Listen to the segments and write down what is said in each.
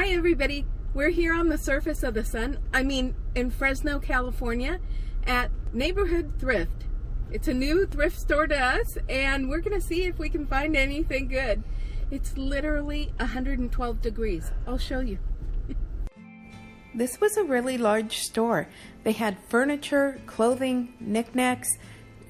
Hi everybody, we're here on the surface of the sun, in Fresno, California at Neighborhood Thrift. It's a new thrift store to us and we're going to see if we can find anything good. It's literally 112 degrees. I'll show you. This was a really large store. They had furniture, clothing, knickknacks,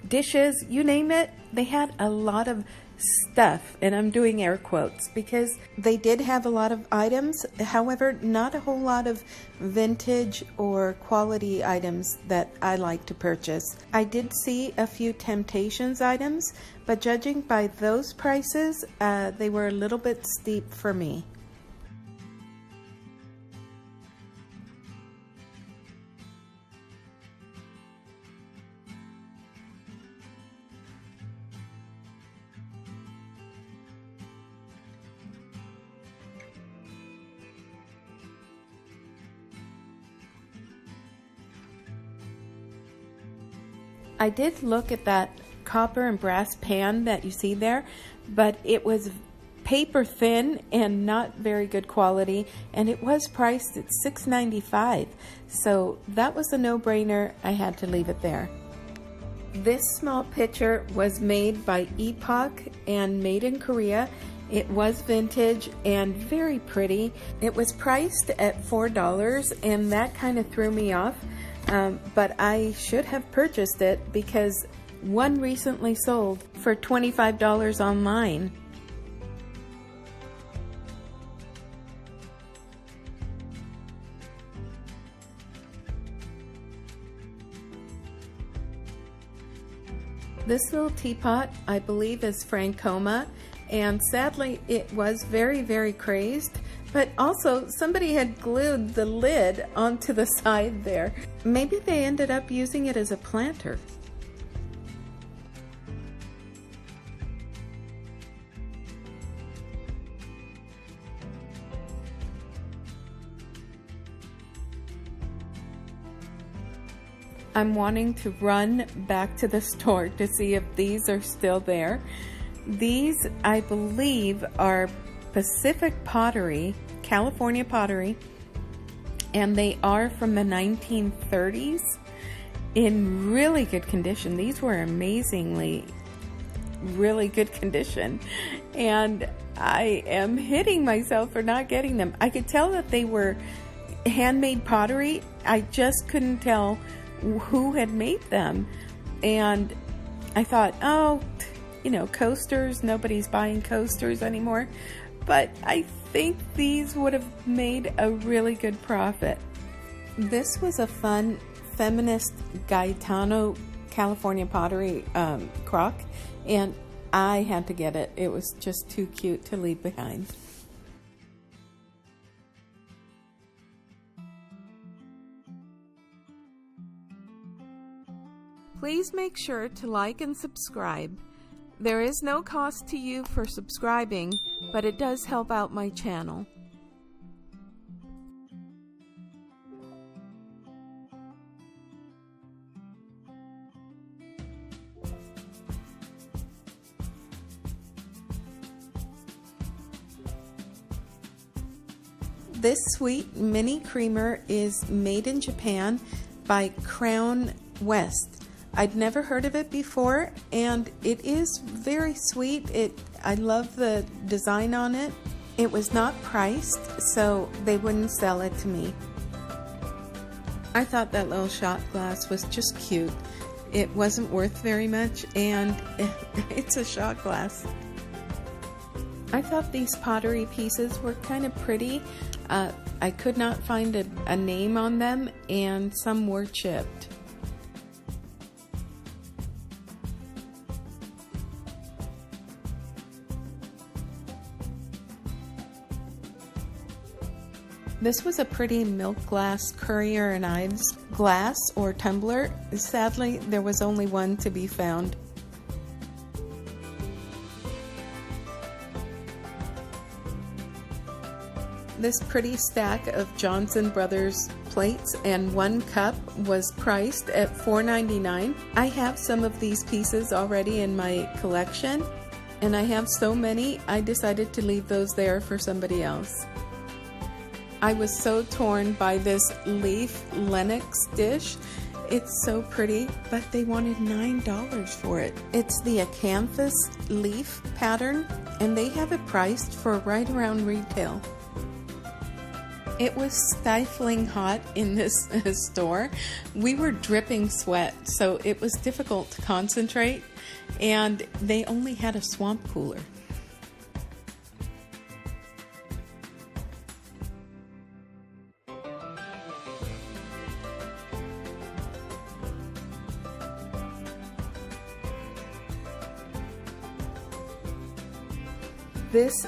dishes, you name it. They had a lot of stuff, and I'm doing air quotes because they did have a lot of items. However, not a whole lot of vintage or quality items that I like to purchase. I did see a few Temptations items, but judging by those prices, they were a little bit steep for me. I did look at that copper and brass pan that you see there, but it was paper thin and not very good quality, and it was priced at $6.95. So that was a no-brainer. I had to leave it there. This small pitcher was made by Epoch and made in Korea. It was vintage and very pretty. It was priced at $4, and that kind of threw me off. But I should have purchased it because one recently sold for $25 online. This little teapot, I believe, is Francoma, and sadly it was very, very crazed. But also, somebody had glued the lid onto the side there. Maybe they ended up using it as a planter. I'm wanting to run back to the store to see if these are still there. These, I believe, are Pacific pottery, California pottery, and they are from the 1930s in really good condition. These were amazingly really good condition, and I am hitting myself for not getting them. I could tell that they were handmade pottery. I just couldn't tell who had made them, and I thought, oh, you know, coasters, nobody's buying coasters anymore. But I think these would have made a really good profit. This was a fun feminist Gaetano California pottery crock, and I had to get it. It was just too cute to leave behind. Please make sure to like and subscribe. There is no cost to you for subscribing, but it does help out my channel. This sweet mini creamer is made in Japan by Crown West. I'd never heard of it before, and it is very sweet. I love the design on it. It was not priced, so they wouldn't sell it to me. I thought that little shot glass was just cute. It wasn't worth very much, and it's a shot glass. I thought these pottery pieces were kind of pretty. I could not find a name on them, and some were chipped. This was a pretty milk glass Currier and Ives glass or tumbler. Sadly, there was only one to be found. This pretty stack of Johnson Brothers plates and one cup was priced at $4.99. I have some of these pieces already in my collection, and I have so many, I decided to leave those there for somebody else. I was so torn by this leaf Lenox dish. It's so pretty, but they wanted $9 for it. It's the acanthus leaf pattern, and they have it priced for right around retail. It was stifling hot in this store. We were dripping sweat, so it was difficult to concentrate, and they only had a swamp cooler. This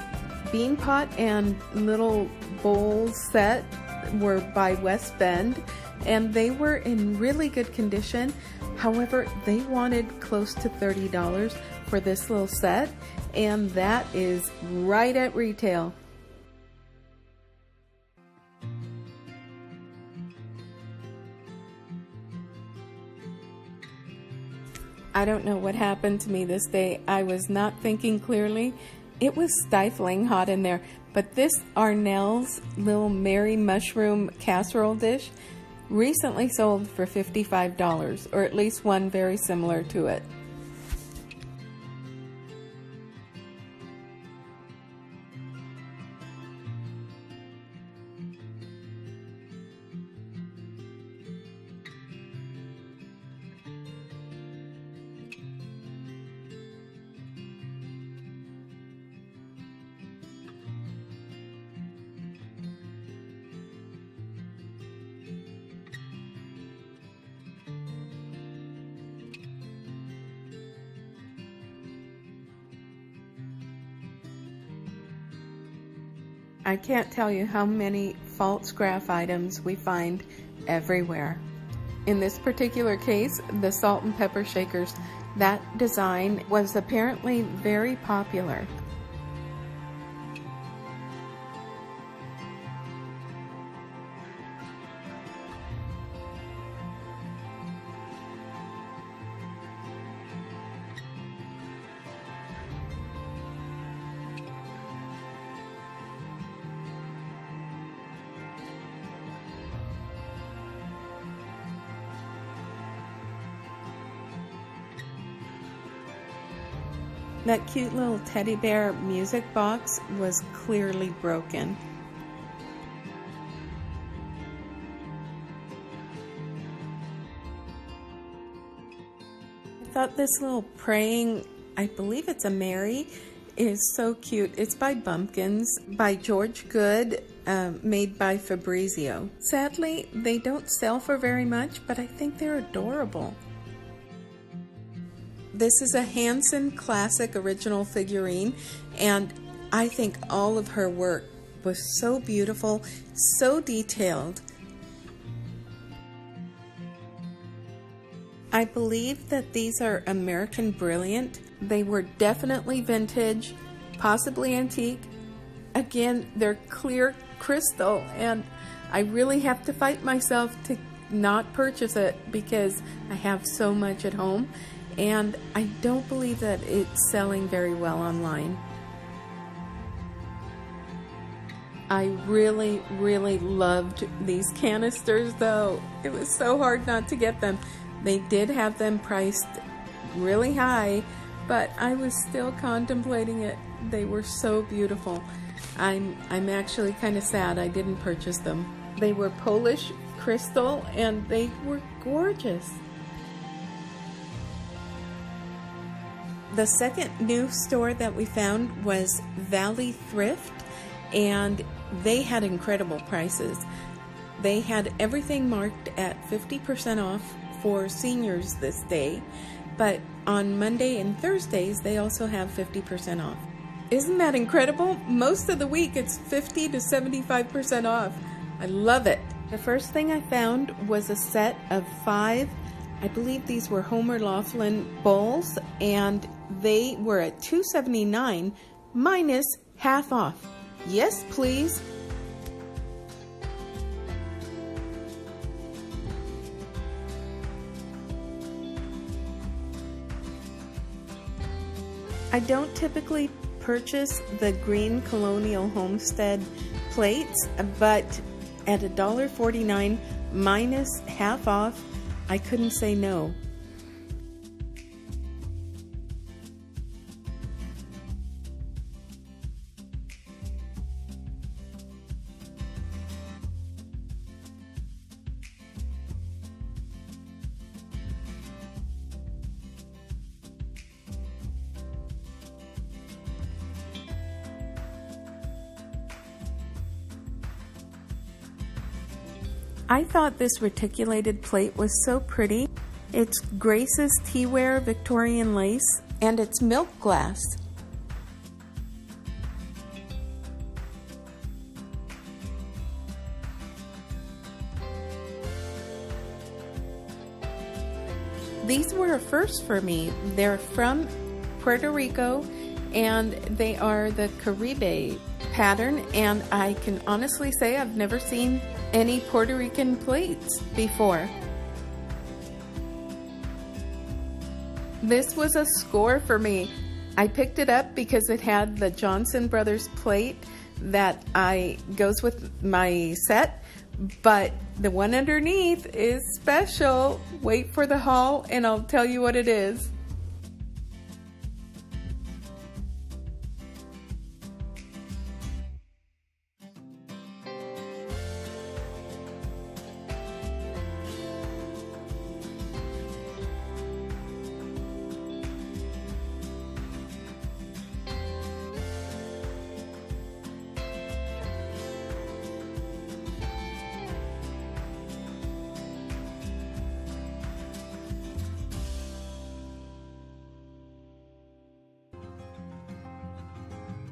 bean pot and little bowl set were by West Bend, and they were in really good condition. However, they wanted close to $30 for this little set, and that is right at retail. I don't know what happened to me this day. I was not thinking clearly. It was stifling hot in there, but this Arnell's little Mary mushroom casserole dish recently sold for $55, or at least one very similar to it. I can't tell you how many false graph items we find everywhere. In this particular case, the salt and pepper shakers, that design was apparently very popular. That cute little teddy bear music box was clearly broken. I thought this little praying, I believe it's a Mary, is so cute. It's by Bumpkins, by George Good, made by Fabrizio. Sadly, they don't sell for very much, but I think they're adorable. This is a Hanson Classic original figurine, and I think all of her work was so beautiful, so detailed. I believe that these are American Brilliant. They were definitely vintage, possibly antique. Again, they're clear crystal, and I really have to fight myself to not purchase it because I have so much at home. And I don't believe that it's selling very well online. I really, really loved these canisters though. It was so hard not to get them. They did have them priced really high, but I was still contemplating it. They were so beautiful. I'm actually kind of sad I didn't purchase them. They were Polish crystal and they were gorgeous. The second new store that we found was Valley Thrift, and they had incredible prices. They had everything marked at 50% off for seniors this day, but on Monday and Thursdays they also have 50% off. Isn't that incredible? Most of the week it's 50 to 75% off. I love it. The first thing I found was a set of 5, I believe these were Homer Laughlin bowls, and they were at $2.79 minus half off. Yes, please. I don't typically purchase the green Colonial Homestead plates, but at $1.49 minus half off, I couldn't say no. I thought this reticulated plate was so pretty. It's Grace's Teaware Victorian lace, and it's milk glass. These were a first for me. They're from Puerto Rico, and they are the Caribe pattern, and I can honestly say I've never seen any Puerto Rican plates before. This was a score for me. I picked it up because it had the Johnson Brothers plate that goes with my set, but the one underneath is special. Wait for the haul and I'll tell you what it is.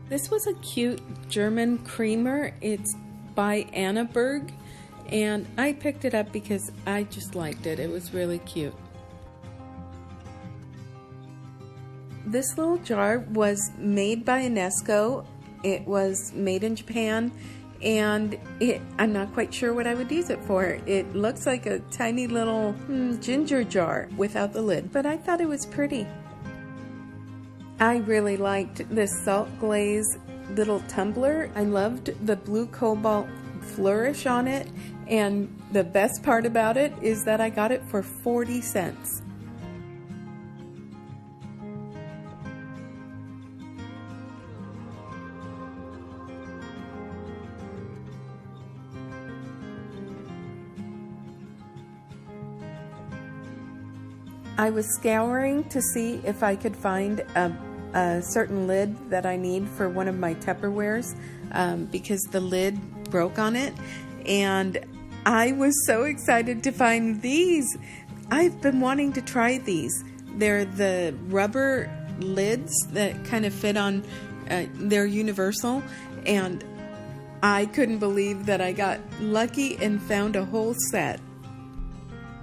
This was a cute German creamer. It's by Annaberg, and I picked it up because I just liked it. It was really cute. This little jar was made by Unesco. It was made in Japan, and I'm not quite sure what I would use it for. It looks like a tiny little ginger jar without the lid, but I thought it was pretty. I really liked this salt glaze little tumbler. I loved the blue cobalt flourish on it, and the best part about it is that I got it for 40 cents. I was scouring to see if I could find a certain lid that I need for one of my Tupperwares because the lid broke on it, and I was so excited to find these. I've been wanting to try these. They're the rubber lids that kind of fit on, they're universal, and I couldn't believe that I got lucky and found a whole set.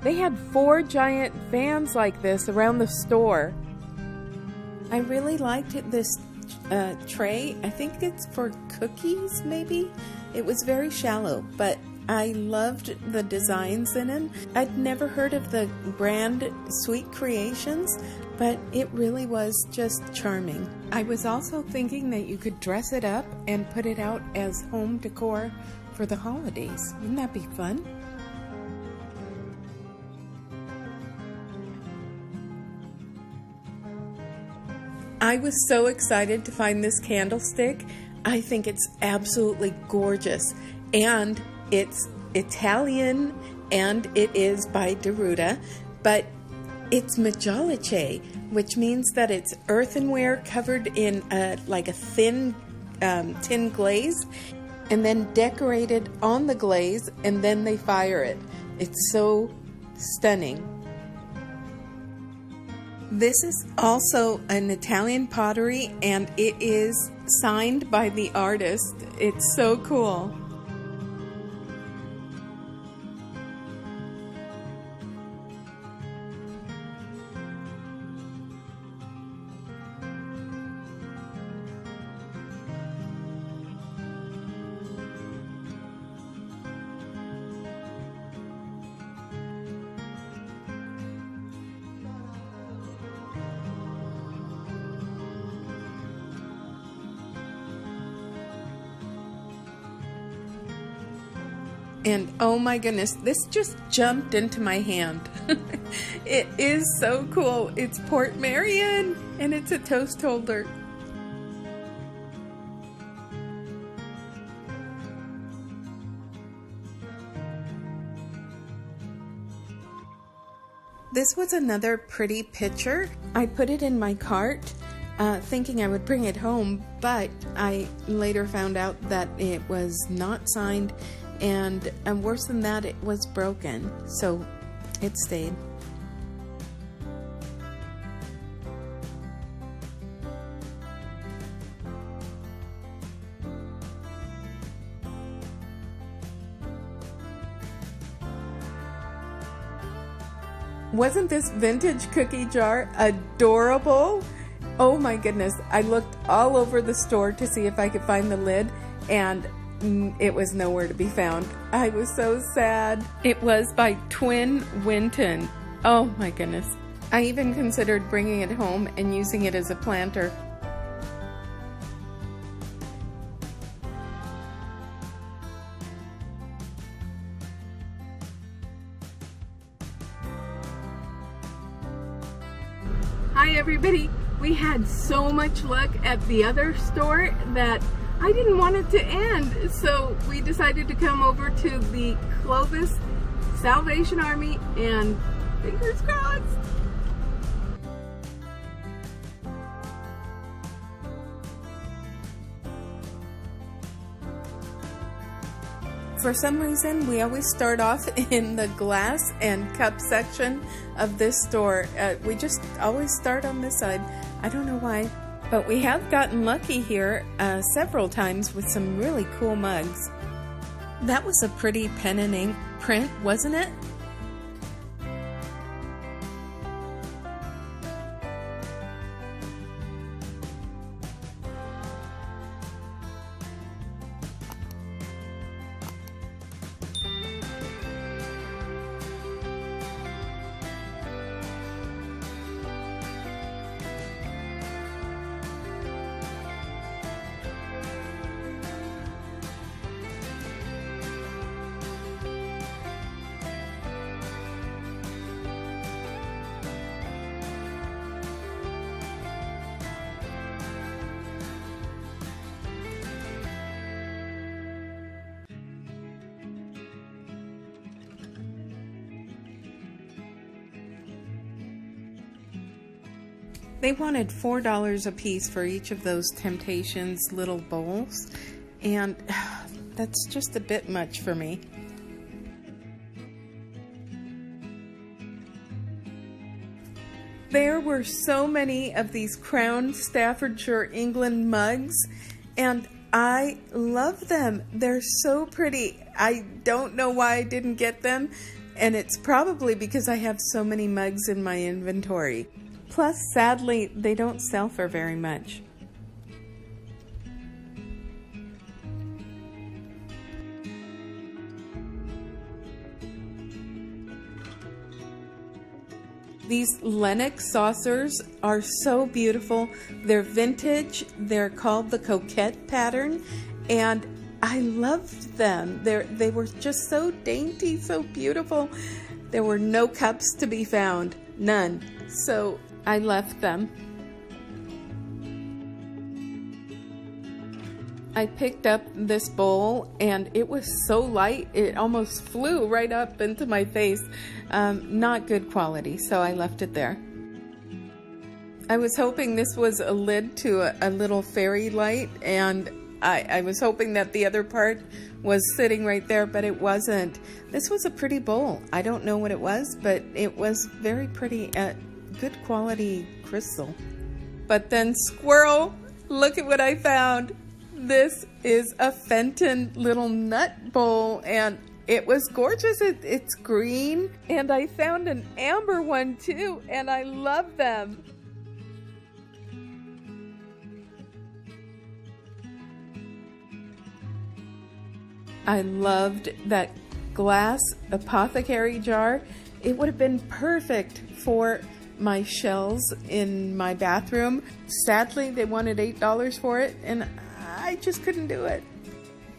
They had 4 giant fans like this around the store. I really liked this tray. I think it's for cookies, maybe? It was very shallow, but I loved the designs in it. I'd never heard of the brand Sweet Creations, but it really was just charming. I was also thinking that you could dress it up and put it out as home decor for the holidays. Wouldn't that be fun? I was so excited to find this candlestick. I think it's absolutely gorgeous, and it's Italian, and it is by Deruta, but it's Majolice, which means that it's earthenware covered in like a thin tin glaze, and then decorated on the glaze, and then they fire it. It's so stunning. This is also an Italian pottery, and it is signed by the artist. It's so cool. And oh my goodness, this just jumped into my hand. It is so cool. It's Port Marion, and it's a toast holder. This was another pretty picture. I put it in my cart, thinking I would bring it home, but I later found out that it was not signed, and worse than that, it was broken, so it stayed. Wasn't this vintage cookie jar adorable? Oh my goodness, I looked all over the store to see if I could find the lid, and it was nowhere to be found. I was so sad. It was by Twin Winton. Oh my goodness. I even considered bringing it home and using it as a planter. Hi everybody, we had so much luck at the other store that I didn't want it to end, so we decided to come over to the Clovis Salvation Army, and fingers crossed. For some reason, we always start off in the glass and cup section of this store. We just always start on this side. I don't know why. But we have gotten lucky here several times with some really cool mugs. That was a pretty pen and ink print, wasn't it? They wanted $4 a piece for each of those Temptations little bowls, and that's just a bit much for me. There were so many of these Crown Staffordshire England mugs, and I love them. They're so pretty. I don't know why I didn't get them, and it's probably because I have so many mugs in my inventory. Plus, sadly, they don't sell for very much. These Lennox saucers are so beautiful. They're vintage. They're called the Coquette pattern, and I loved them. They were just so dainty, so beautiful. There were no cups to be found, none. So I left them. I picked up this bowl, and it was so light it almost flew right up into my face. Not good quality, so I left it there. I was hoping this was a lid to a little fairy light, and I was hoping that the other part was sitting right there, but it wasn't. This was a pretty bowl. I don't know what it was, but it was very pretty. Good quality crystal. But then squirrel, look at what I found. This is a Fenton little nut bowl, and it was gorgeous. It's green, and I found an amber one too, and I love them. I loved that glass apothecary jar. It would have been perfect for my shelves in my bathroom. Sadly, they wanted $8 for it, and I just couldn't do it.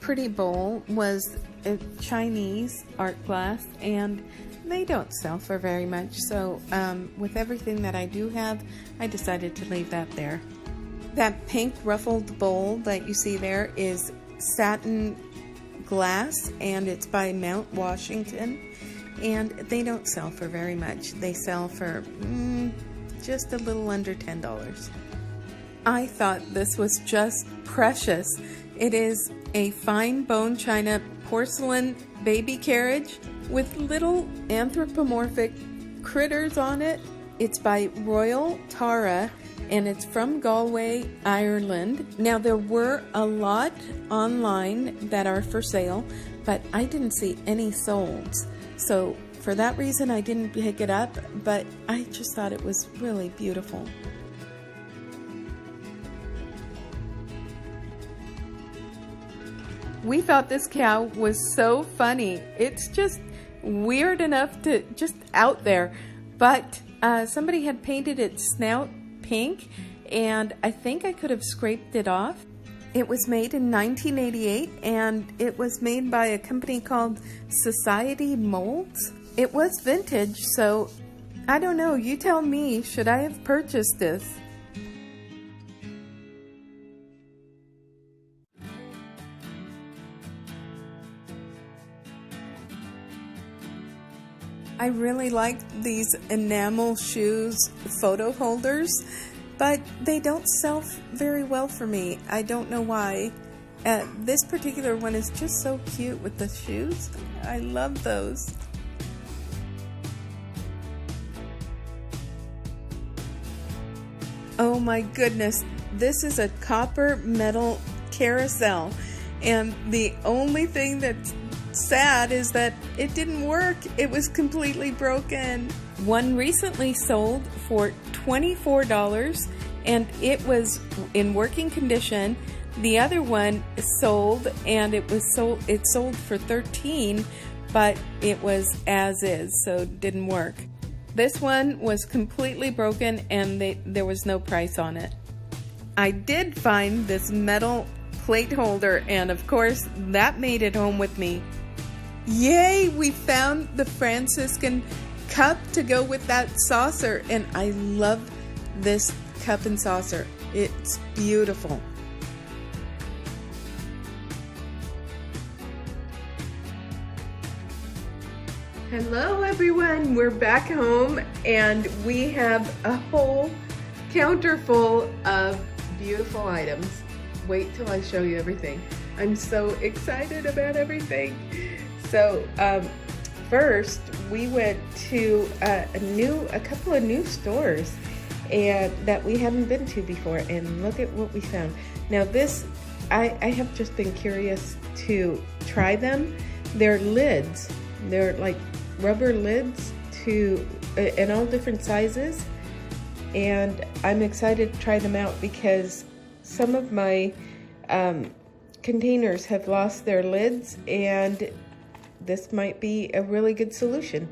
pretty bowl was a Chinese art glass, and they don't sell for very much. So with everything that I do have, I decided to leave that there. That pink ruffled bowl that you see there is satin glass, and it's by Mount Washington, and they don't sell for very much. They sell for just a little under $10. I thought this was just precious. It is a fine bone china porcelain baby carriage with little anthropomorphic critters on it. It's by Royal Tara, and it's from Galway, Ireland. Now, there were a lot online that are for sale, but I didn't see any sold. So for that reason, I didn't pick it up, but I just thought it was really beautiful. We thought this cow was so funny. It's just weird enough to just out there, but somebody had painted its snout pink, and I think I could have scraped it off. It was made in 1988, and it was made by a company called Society Molds. It was vintage, so I don't know, you tell me, should I have purchased this? I really like these enamel shoes photo holders, but they don't sell very well for me. I don't know why. This particular one is just so cute with the shoes. I love those. Oh my goodness, this is a copper metal carousel, and the only thing that's sad is that it didn't work. It was completely broken. One recently sold for $24, and it was in working condition. The other one sold, and it sold for $13, but it was as is, so it didn't work. This one was completely broken, and there was no price on it. I did find this metal plate holder, and of course that made it home with me. Yay, we found the Franciscan cup to go with that saucer, and I love this cup and saucer. It's beautiful. Hello everyone, we're back home, and we have a whole counter full of beautiful items. Wait till I show you everything. I'm so excited about everything. So first we went to a couple of new stores and that we haven't been to before, and look at what we found. Now this, I have just been curious to try them. They're lids. They're like rubber lids in all different sizes, and I'm excited to try them out because some of my containers have lost their lids, and this might be a really good solution.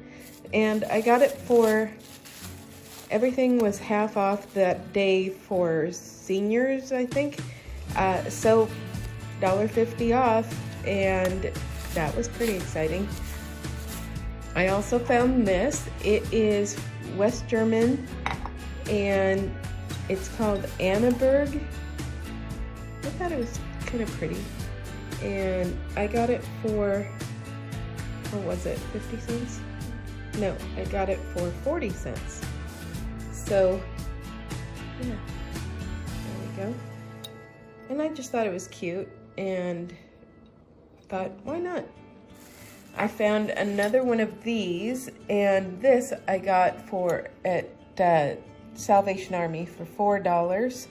And I got it for, everything was half off that day for seniors, I think. So $1.50 off, and that was pretty exciting. I also found this. It is West German, and it's called Annaberg. I thought it was kind of pretty, and I got it for, what was it, 50 cents? No, I got it for 40 cents. So, yeah, there we go. And I just thought it was cute, and thought, why not? I found another one of these, and this I got at Salvation Army for $4.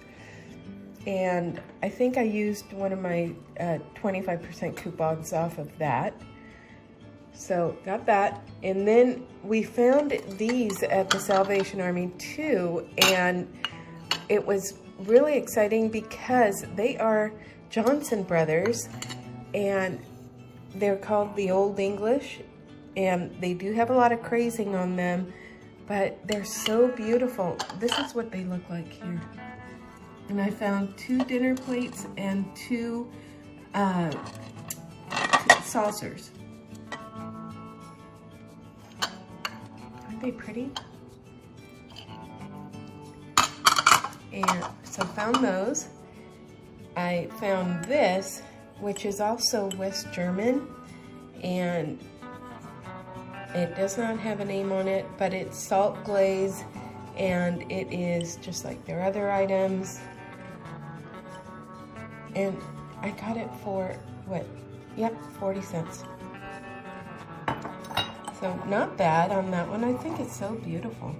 And I think I used one of my 25% coupons off of that. So got that. And then we found these at the Salvation Army too, and it was really exciting because they are Johnson Brothers, and they're called the Old English, and they do have a lot of crazing on them, but they're so beautiful. This is what they look like here. And I found 2 dinner plates and 2 saucers. Aren't they pretty? And so found those. I found this, which is also West German, and it does not have a name on it, but it's salt glaze, and it is just like their other items. And I got it for, what? Yep, 40 cents. So not bad on that one. I think it's so beautiful.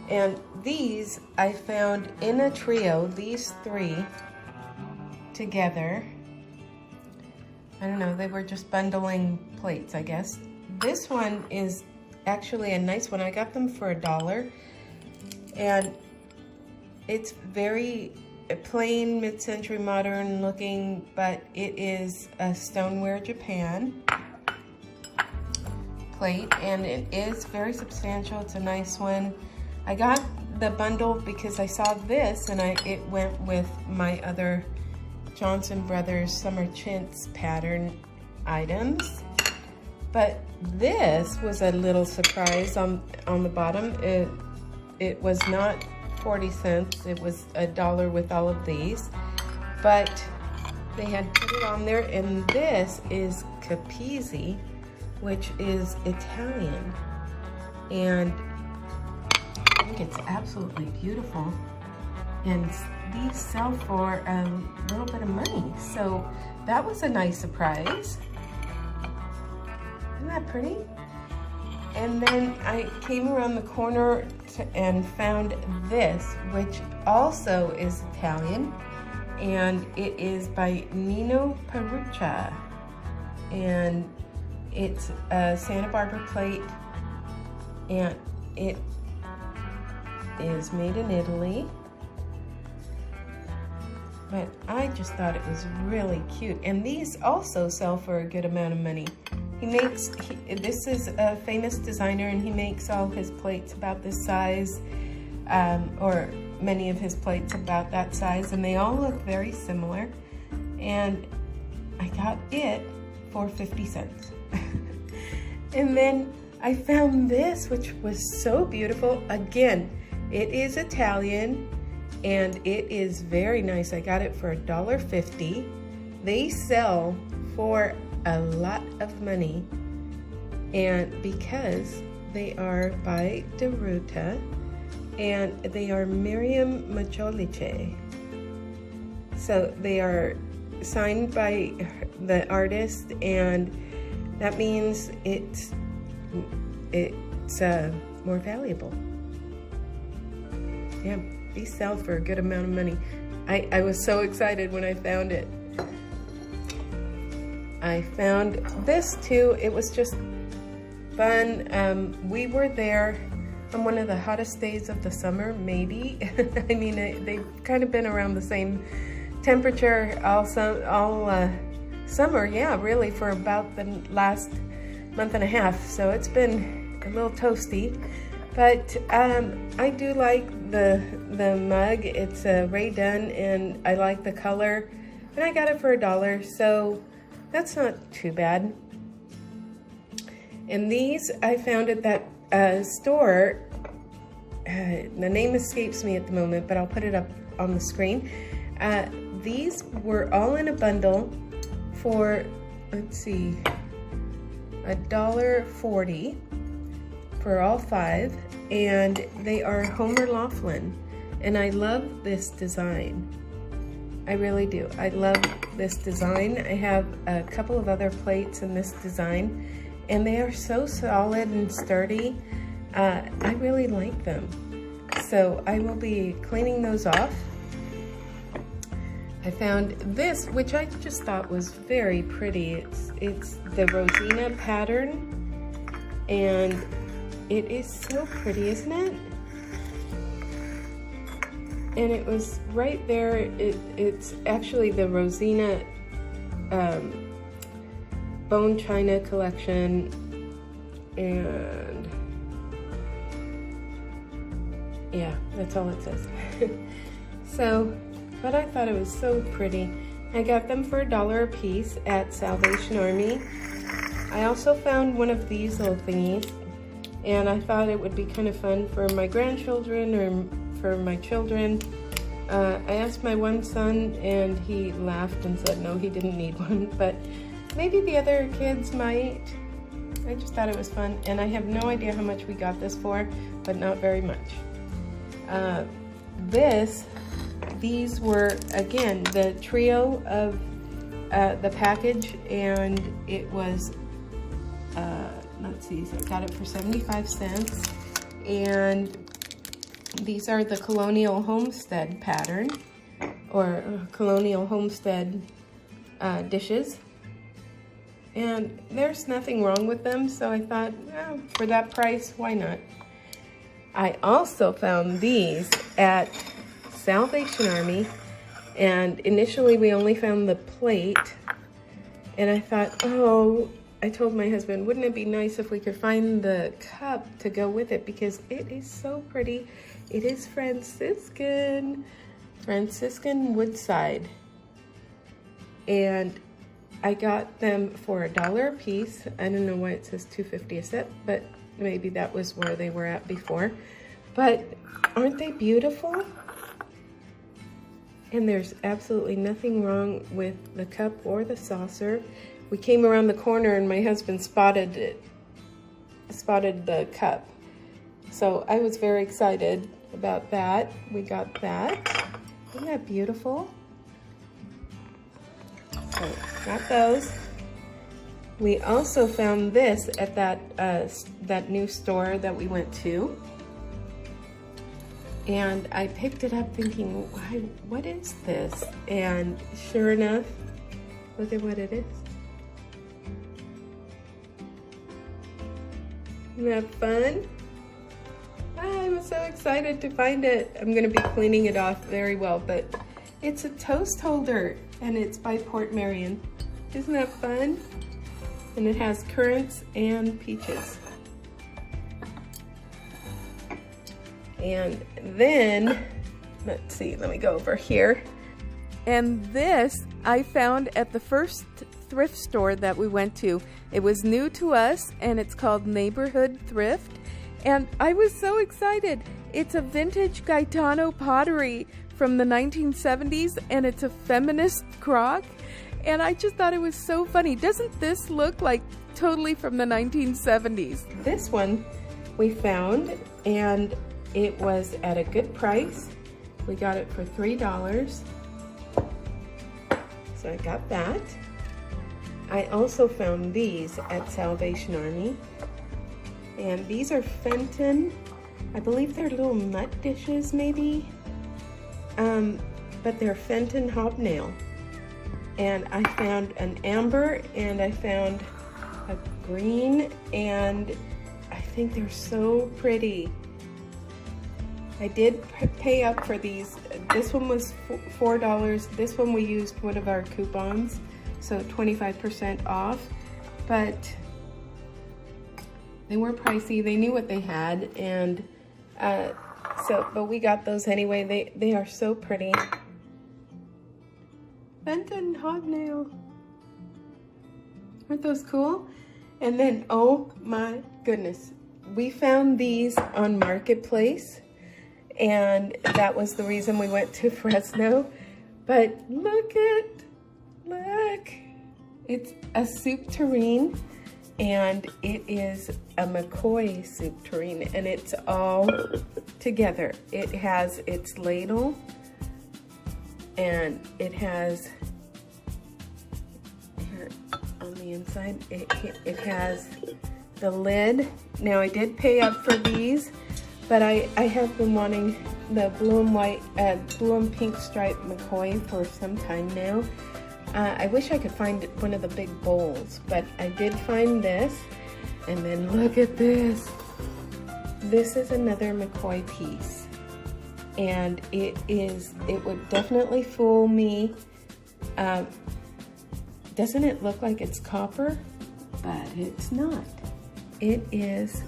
And these I found in a trio, these three together. I don't know, they were just bundling plates, I guess. This one is actually a nice one. I got them for $1. And it's very plain, mid-century modern looking, but it is a Stoneware Japan plate, and it is very substantial. It's a nice one. I got the bundle because I saw this and it went with my other Johnson Brothers Summer Chintz pattern items. But this was a little surprise on the bottom. It was not 40 cents, it was $1 with all of these, but they had put it on there, and this is Capizzi, which is Italian, and I think it's absolutely beautiful, and these sell for a little bit of money, so that was a nice surprise. Isn't that pretty? And then I came around the corner and found this, which also is Italian, and it is by Nino Peruccia, and it's a Santa Barbara plate, and it is made in Italy, but I just thought it was really cute, and these also sell for a good amount of money. This is a famous designer, and he makes all his plates about this size, or many of his plates about that size, and they all look very similar. And I got it for 50 cents. And then I found this, which was so beautiful. Again, it is Italian, and it is very nice. I got it for $1.50. They sell for a lot of money, and because they are by Deruta, and they are Miriam Majolice, so they are signed by the artist, and that means it's more valuable. Yeah, these sell for a good amount of money. I was so excited when I found it. I found this too. It was just fun. We were there on one of the hottest days of the summer, maybe. I mean, they've kind of been around the same temperature all summer, yeah, really, for about the last month and a half. So it's been a little toasty. But I do like the mug. It's a Ray Dunn, and I like the color. And I got it for $1, so that's not too bad. And these I found at that store. The name escapes me at the moment, but I'll put it up on the screen. These were all in a bundle for, let's see, $1.40 for all 5, and they are Homer Laughlin, and I love this design. I really do. I love this design. I have a couple of other plates in this design, and they are so solid and sturdy. I really like them. So I will be cleaning those off. I found this, which I just thought was very pretty. It's the Rosina pattern, and it is so pretty, isn't it? And it was right there. It's actually the Rosina bone china collection, and yeah, that's all it says. So, but I thought it was so pretty. I got them for $1 a piece at Salvation Army. I also found one of these little thingies, and I thought it would be kind of fun for my grandchildren or for my children. I asked my one son and he laughed and said no, he didn't need one, but maybe the other kids might. I just thought it was fun, and I have no idea how much we got this for, but not very much. These were, again, the trio of the package, and it was, let's see, so I got it for 75 cents, and these are the Colonial Homestead pattern, or Colonial Homestead dishes, and there's nothing wrong with them, so I thought, well, for that price, why not? I also found these at Salvation Army, and initially we only found the plate, and I thought, oh, I told my husband, wouldn't it be nice if we could find the cup to go with it, because it is so pretty. It is Franciscan Woodside, and I got them for $1 a piece. I don't know why it says $2.50 a set, but maybe that was where they were at before. But aren't they beautiful? And there's absolutely nothing wrong with the cup or the saucer. We came around the corner and my husband spotted the cup. So I was very excited about that. We got that. Isn't that beautiful? So got those. We also found this at that new store that we went to. And I picked it up thinking, what is this? And sure enough, look at what it is. Isn't that fun? I was so excited to find it. I'm gonna be cleaning it off very well, but it's a toast holder, and it's by Port Marion. Isn't that fun? And it has currants and peaches. And then, let's see, let me go over here. And this I found at the first thrift store that we went to. It was new to us, and it's called Neighborhood Thrift. And I was so excited. It's a vintage Gaetano pottery from the 1970s, and it's a feminist crock. And I just thought it was so funny. Doesn't this look like totally from the 1970s? This one we found, and it was at a good price. We got it for $3. So I got that. I also found these at Salvation Army. And these are Fenton. I believe they're little nut dishes maybe. But they're Fenton hobnail. And I found an amber, and I found a green, and I think they're so pretty. I did pay up for these. This one was $4. This one we used one of our coupons, so 25% off. But they were pricey. They knew what they had, and but we got those anyway. They are so pretty. Fenton hobnail. Aren't those cool? And then, oh my goodness, we found these on Marketplace, and that was the reason we went to Fresno. But look, it's a soup tureen, and it is a McCoy soup tureen, and it's all together. It has its ladle, and it has here on the inside, it has the lid. Now I did pay up for these, but I have been wanting the blue and pink striped McCoy for some time now. I wish I could find one of the big bowls, but I did find this. And then look at this. This is another McCoy piece. And it would definitely fool me. Doesn't it look like it's copper? But it's not. It is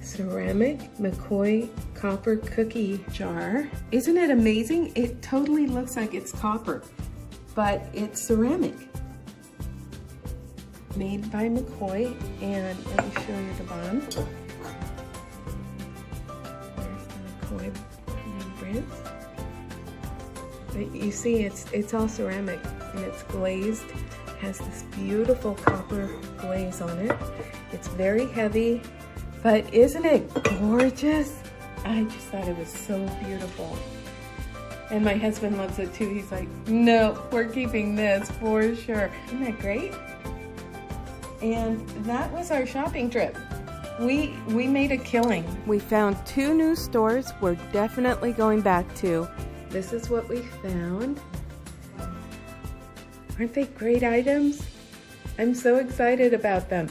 ceramic McCoy copper cookie jar. Isn't it amazing? It totally looks like it's copper. but it's ceramic. Made by McCoy, and let me show you the bottom. There's the McCoy print. But you see, it's all ceramic and it's glazed. It has this beautiful copper glaze on it. It's very heavy, but isn't it gorgeous? I just thought it was so beautiful. And my husband loves it too. He's like, no, we're keeping this for sure. Isn't that great? And that was our shopping trip. We made a killing. We found 2 new stores we're definitely going back to. This is what we found. Aren't they great items? I'm so excited about them.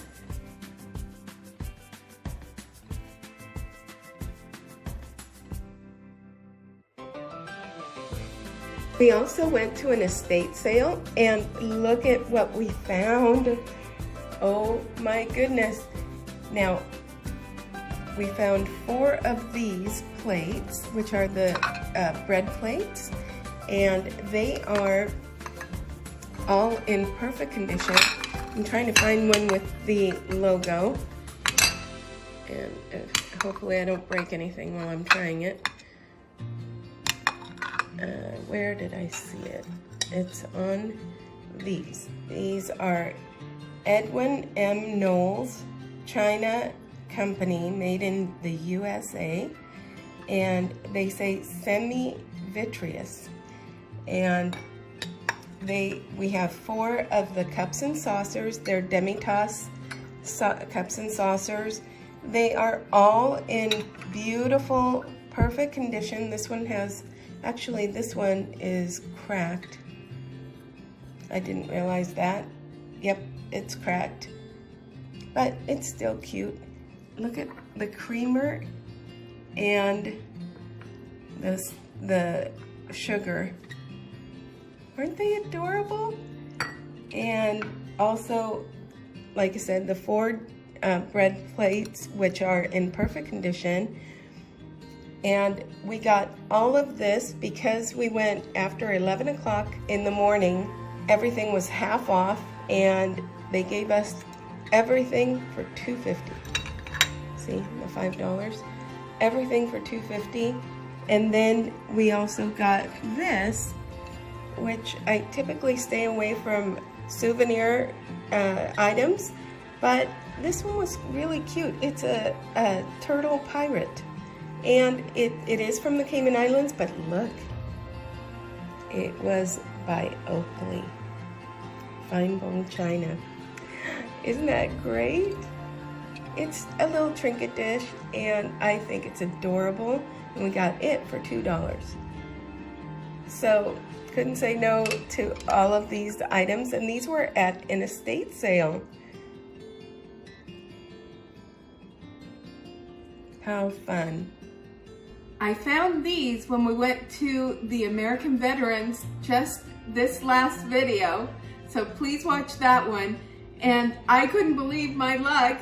We also went to an estate sale, and look at what we found. Oh my goodness. Now, we found 4 of these plates, which are the bread plates, and they are all in perfect condition. I'm trying to find one with the logo, and hopefully I don't break anything while I'm trying it. Where did I see it? It's on these. These are Edwin M. Knowles China Company, made in the USA, and they say semi-vitreous. And we have 4 of the cups and saucers. They're demi-tasse cups and saucers. They are all in beautiful, perfect condition. This one has, actually this one is cracked. I didn't realize that. Yep, it's cracked, but it's still cute. Look at the creamer and the sugar. Aren't they adorable? And also, like I said, the 4 bread plates, which are in perfect condition. And we got all of this because we went after 11 o'clock in the morning. Everything was half off, and they gave us everything for $2.50. See, the $5. Everything for $2.50. And then we also got this, which I typically stay away from souvenir items, but this one was really cute. It's a turtle pirate, and it is from the Cayman Islands, but look, it was by Oakley, fine bone china. Isn't that great? It's a little trinket dish, and I think it's adorable, and we got it for $2. So couldn't say no to all of these items, and these were at an estate sale. How fun. I found these when we went to the American Veterans just this last video, so please watch that one. And I couldn't believe my luck.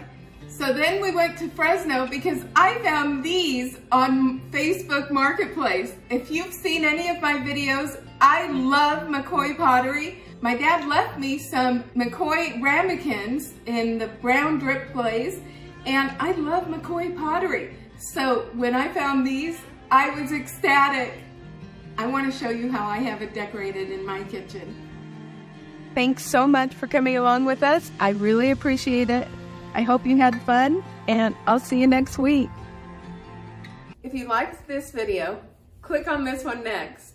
So then we went to Fresno because I found these on Facebook Marketplace. If you've seen any of my videos, I love McCoy pottery. My dad left me some McCoy ramekins in the brown drip glaze, and I love McCoy pottery. So when I found these, I was ecstatic. I want to show you how I have it decorated in my kitchen. Thanks so much for coming along with us. I really appreciate it. I hope you had fun, and I'll see you next week. If you liked this video, click on this one next.